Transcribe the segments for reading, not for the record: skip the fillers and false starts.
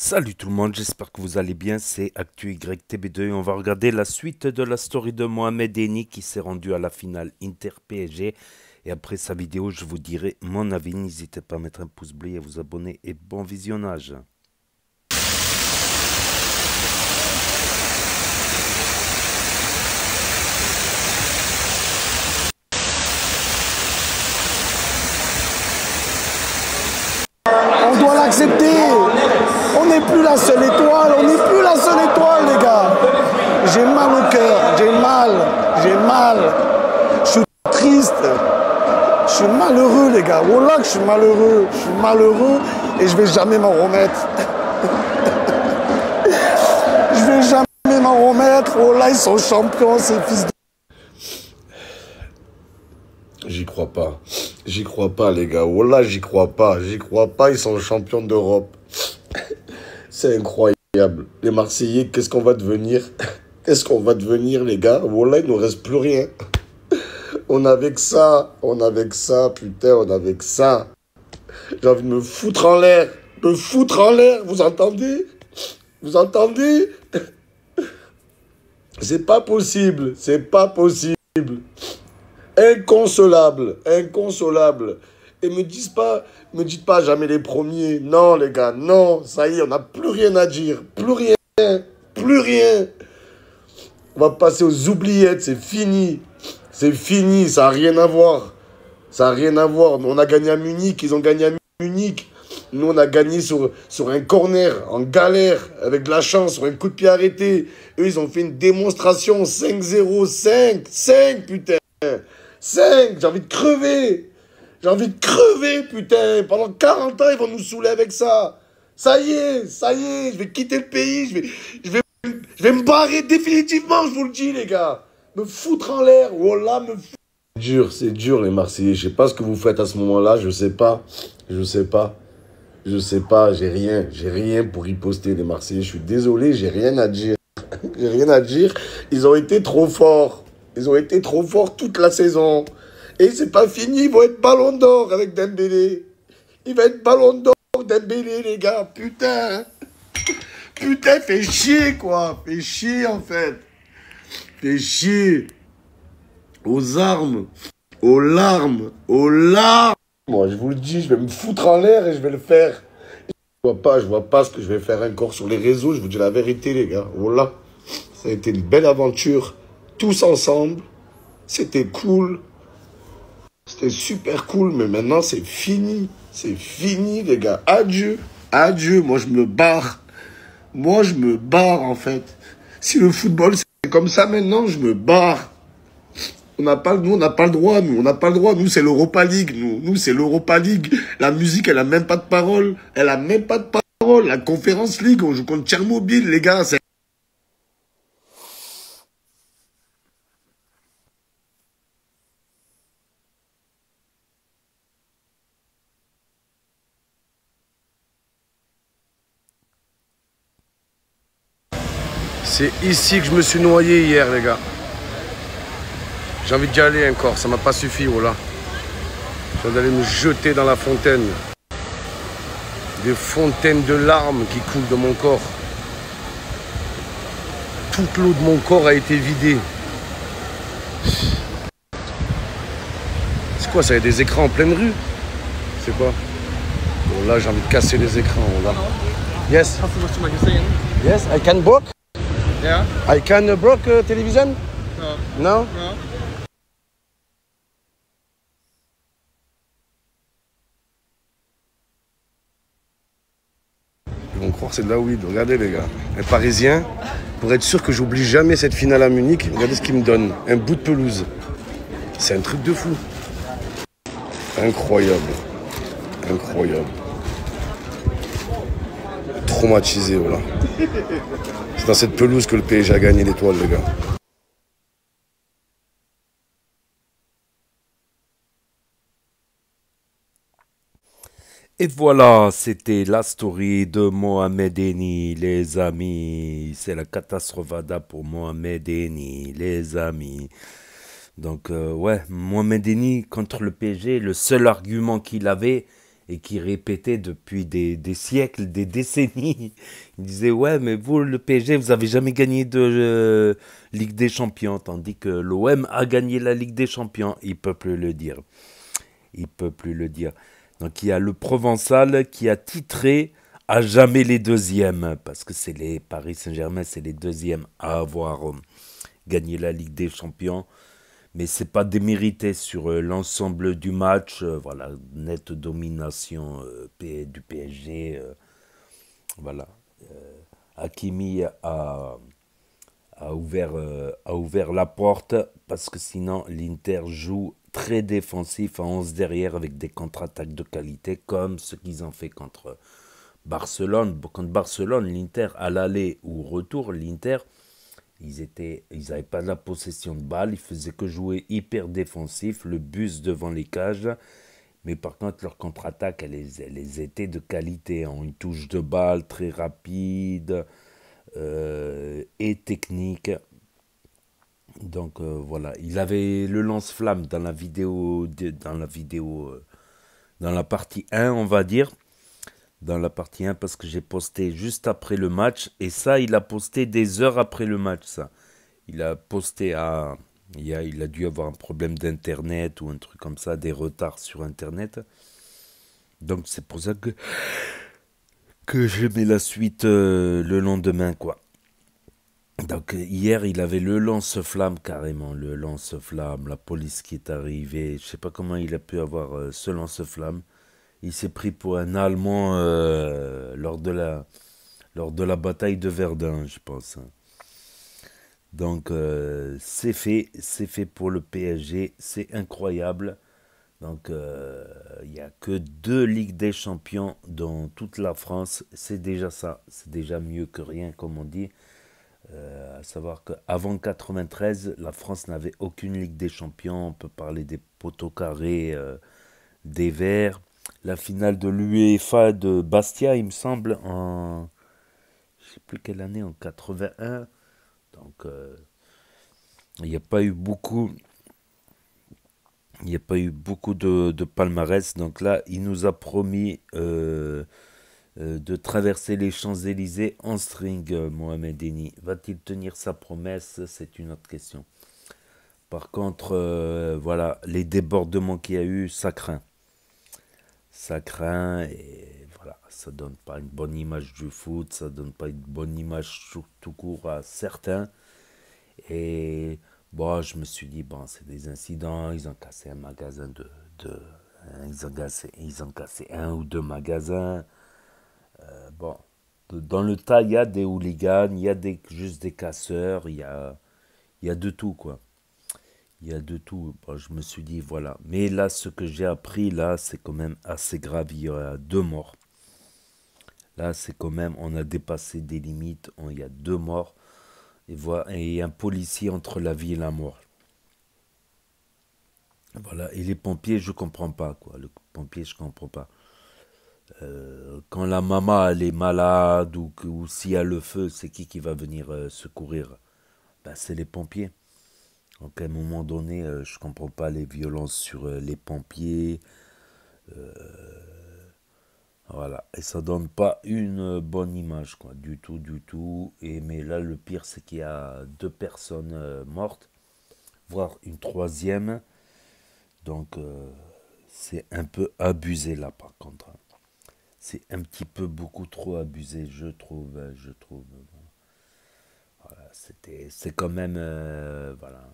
Salut tout le monde, j'espère que vous allez bien, c'est Actu YTB2 et on va regarder la suite de la story de Mohamed Eni qui s'est rendu à la finale Inter-PSG. Et après sa vidéo, je vous dirai mon avis, n'hésitez pas à mettre un pouce bleu et à vous abonner et bon visionnage. On doit l'accepter. On n'est plus la seule étoile. On n'est plus la seule étoile, les gars. J'ai mal au cœur. J'ai mal. Je suis triste. Je suis malheureux, les gars. Wallah, que je suis malheureux. Je suis malheureux et je vais jamais m'en remettre. Je vais jamais m'en remettre. Wallah, ils sont champions, ces fils de... J'y crois pas. J'y crois pas, les gars. Wallah, j'y crois pas. J'y crois pas. Ils sont champions d'Europe. C'est incroyable. Les Marseillais, qu'est-ce qu'on va devenir? Qu'est-ce qu'on va devenir, les gars? Wallah, il nous reste plus rien. On avait que ça. On avait que ça, putain, on avait que ça. J'ai envie de me foutre en l'air. Me foutre en l'air, vous entendez? Vous entendez? C'est pas possible. C'est pas possible. Inconsolable, inconsolable. Et me dites pas jamais les premiers. Non, les gars, non. Ça y est, on n'a plus rien à dire. Plus rien, plus rien. On va passer aux oubliettes, c'est fini. C'est fini, ça n'a rien à voir. Ça n'a rien à voir. On a gagné à Munich, ils ont gagné à Munich. Nous, on a gagné sur un corner, en galère, avec de la chance, sur un coup de pied arrêté. Eux, ils ont fait une démonstration 5-0, 5, putain. 5, j'ai envie de crever. J'ai envie de crever, putain. Pendant 40 ans, ils vont nous saouler avec ça. Ça y est, je vais quitter le pays. Je vais me barrer définitivement, je vous le dis, les gars. Me foutre en l'air. Wallah, me foutre. C'est dur, les Marseillais. Je sais pas ce que vous faites à ce moment-là. Je sais pas. J'ai rien pour riposter, les Marseillais. Je suis désolé, j'ai rien à dire. J'ai rien à dire. Ils ont été trop forts. Ils ont été trop forts toute la saison. Et c'est pas fini, ils vont être ballon d'or avec Dembélé. Il va être ballon d'or, Dembélé, les gars. Putain. Putain, fait chier, quoi. Fait chier, en fait. Fait chier. Aux armes. Aux larmes. Aux larmes. Moi, je vous le dis, je vais me foutre en l'air et je vais le faire. Je vois pas ce que je vais faire encore sur les réseaux. Je vous dis la vérité, les gars. Voilà. Ça a été une belle aventure. Tous ensemble. C'était cool. C'était super cool. Mais maintenant, c'est fini. C'est fini, les gars. Adieu. Adieu. Moi, je me barre. Moi, je me barre, en fait. Si le football, c'est comme ça maintenant, je me barre. Nous, on n'a pas le droit, nous. On n'a pas le droit. Nous, c'est l'Europa League, nous. Nous, c'est l'Europa League. La musique, elle a même pas de parole. Elle a même pas de parole. La Conference League, on joue contre Tchernobyl, les gars. C'est ici que je me suis noyé hier, les gars. J'ai envie d'y aller encore. Ça m'a pas suffi, voilà. J'ai envie d'aller me jeter dans la fontaine. Des fontaines de larmes qui coulent de mon corps. Toute l'eau de mon corps a été vidée. C'est quoi ça? Il y a des écrans en pleine rue? C'est quoi? Bon, là, j'ai envie de casser les écrans. Là. Yes. Yes, I can broke. Yeah? I can broke television? No. No? No. Ils vont croire que c'est de la weed. Regardez, les gars. Un Parisien, pour être sûr que j'oublie jamais cette finale à Munich, regardez ce qu'il me donne. Un bout de pelouse. C'est un truc de fou. Incroyable. Incroyable. Traumatisé, voilà. C'est dans cette pelouse que le PSG a gagné l'étoile, les gars. Et voilà, c'était la story de Mohamed Eni, les amis. C'est la catastrophada pour Mohamed Eni, les amis. Donc, ouais, Mohamed Eni contre le PSG, le seul argument qu'il avait, et qui répétait depuis des siècles, des décennies. Il disait, ouais, mais vous, le PSG, vous avez jamais gagné de Ligue des Champions, tandis que l'OM a gagné la Ligue des Champions. Il peut plus le dire. Il peut plus le dire. Donc il y a le Provençal qui a titré à jamais les deuxièmes, parce que c'est les Paris Saint-Germain, c'est les deuxièmes à avoir gagné la Ligue des Champions. Mais c'est pas démérité sur l'ensemble du match. Voilà, nette domination du PSG. Voilà. Hakimi a ouvert la porte parce que sinon l'Inter joue très défensif à 11 derrière avec des contre-attaques de qualité comme ce qu'ils ont fait contre Barcelone. Contre Barcelone, l'Inter à l'aller ou au retour, l'Inter, ils n'avaient pas la possession de balle, ils faisaient que jouer hyper défensif, le bus devant les cages. Mais par contre, leur contre-attaque, elles étaient de qualité, en une touche de balle très rapide et technique. Donc voilà, il avait le lance-flamme dans la vidéo, dans la partie 1, on va dire. Dans la partie 1, parce que j'ai posté juste après le match. Et ça, il a posté des heures après le match, ça. Il a posté à... Il a dû avoir un problème d'internet ou un truc comme ça, des retards sur internet. Donc c'est pour ça que je mets la suite le lendemain, quoi. Donc hier, il avait le lance-flamme carrément, le lance-flamme, la police qui est arrivée. Je sais pas comment il a pu avoir ce lance-flamme. Il s'est pris pour un Allemand lors de la bataille de Verdun, je pense. Donc c'est fait pour le PSG, c'est incroyable. Donc il n'y a que 2 Ligues des Champions dans toute la France, c'est déjà ça, c'est déjà mieux que rien comme on dit. À savoir qu'avant 93, la France n'avait aucune Ligue des Champions. On peut parler des poteaux carrés, des Verts. La finale de l'UEFA de Bastia, il me semble, en... Je sais plus quelle année, en 81. Donc, il n'y a pas eu beaucoup... Il n'y a pas eu beaucoup de palmarès. Donc là, il nous a promis de traverser les Champs-Élysées en string, Mohamed Eni. Va-t-il tenir sa promesse? C'est une autre question. Par contre, voilà, les débordements qu'il y a eu, ça craint. Ça craint et voilà, ça donne pas une bonne image du foot, ça donne pas une bonne image tout court à certains. Et bon, je me suis dit, bon, c'est des incidents, ils ont cassé un magasin ils ont cassé 1 ou 2 magasins. Bon, dans le tas, il y a des hooligans, il y a juste des casseurs, il y a de tout, quoi. Il y a de tout. Bon, je me suis dit, voilà. Mais là, ce que j'ai appris, là, c'est quand même assez grave. Il y a 2 morts. Là, c'est quand même, on a dépassé des limites. Il y a 2 morts. Et un policier entre la vie et la mort. Voilà. Et les pompiers, je comprends pas, quoi. Le pompier, je comprends pas. Quand la maman, elle est malade ou s'il y a le feu, c'est qui va venir secourir? Ben, c'est les pompiers. Donc à un moment donné, je comprends pas les violences sur les pompiers. Voilà. Et ça donne pas une bonne image, quoi. Du tout, du tout. Et mais là, le pire, c'est qu'il y a 2 personnes mortes, voire une troisième. Donc c'est un peu abusé là, par contre. C'est un petit peu beaucoup trop abusé, je trouve. Je trouve. Bon. Voilà, c'est quand même, voilà.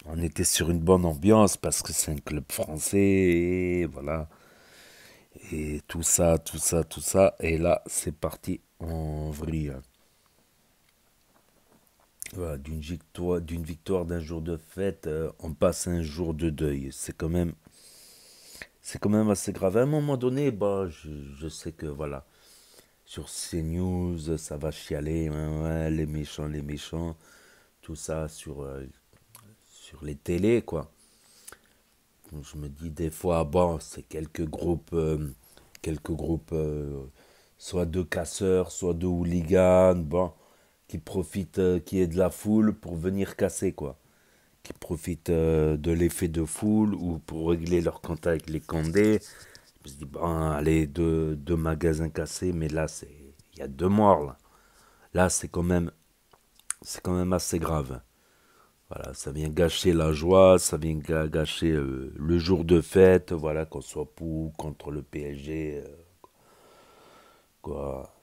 On était sur une bonne ambiance parce que c'est un club français, et voilà. Et tout ça, tout ça, tout ça. Et là, c'est parti en vrille. Voilà, d'une victoire d'un jour de fête, on passe un jour de deuil. C'est quand même assez grave. À un moment donné, bah, je sais que voilà, sur CNews, ça va chialer, ouais, ouais, les méchants, tout ça sur les télés, quoi. Donc, je me dis des fois, bon, c'est quelques groupes, soit de casseurs, soit de hooligans, bon, qui profitent, qui est de la foule pour venir casser, quoi. Qui profitent de l'effet de foule ou pour régler leur compte avec les condés. Je me suis dit, bon, allez, deux magasins cassés, mais là, il y a 2 morts, là. Là, c'est quand même assez grave. Voilà, ça vient gâcher la joie, ça vient gâcher le jour de fête, voilà, qu'on soit pour ou contre le PSG, quoi.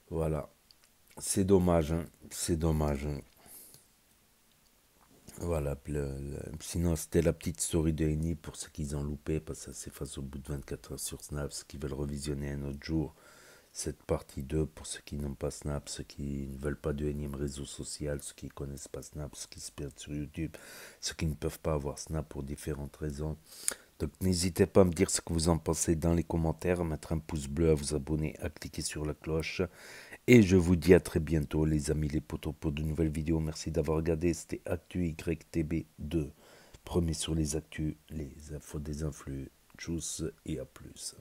Voilà, c'est dommage, hein, c'est dommage, hein. Voilà, sinon c'était la petite story de Eni pour ceux qui ont loupé, parce que ça s'efface au bout de 24 heures sur Snap, ceux qui veulent revisionner un autre jour. Cette partie 2 pour ceux qui n'ont pas Snap, ceux qui ne veulent pas de énième réseau social, ceux qui ne connaissent pas Snap, ceux qui se perdent sur YouTube, ceux qui ne peuvent pas avoir Snap pour différentes raisons. Donc n'hésitez pas à me dire ce que vous en pensez dans les commentaires, à mettre un pouce bleu, à vous abonner, à cliquer sur la cloche. Et je vous dis à très bientôt les amis, les potos, pour de nouvelles vidéos. Merci d'avoir regardé, c'était Actu YTB2. Premier sur les actus, les infos des influx. Tchuss et à plus.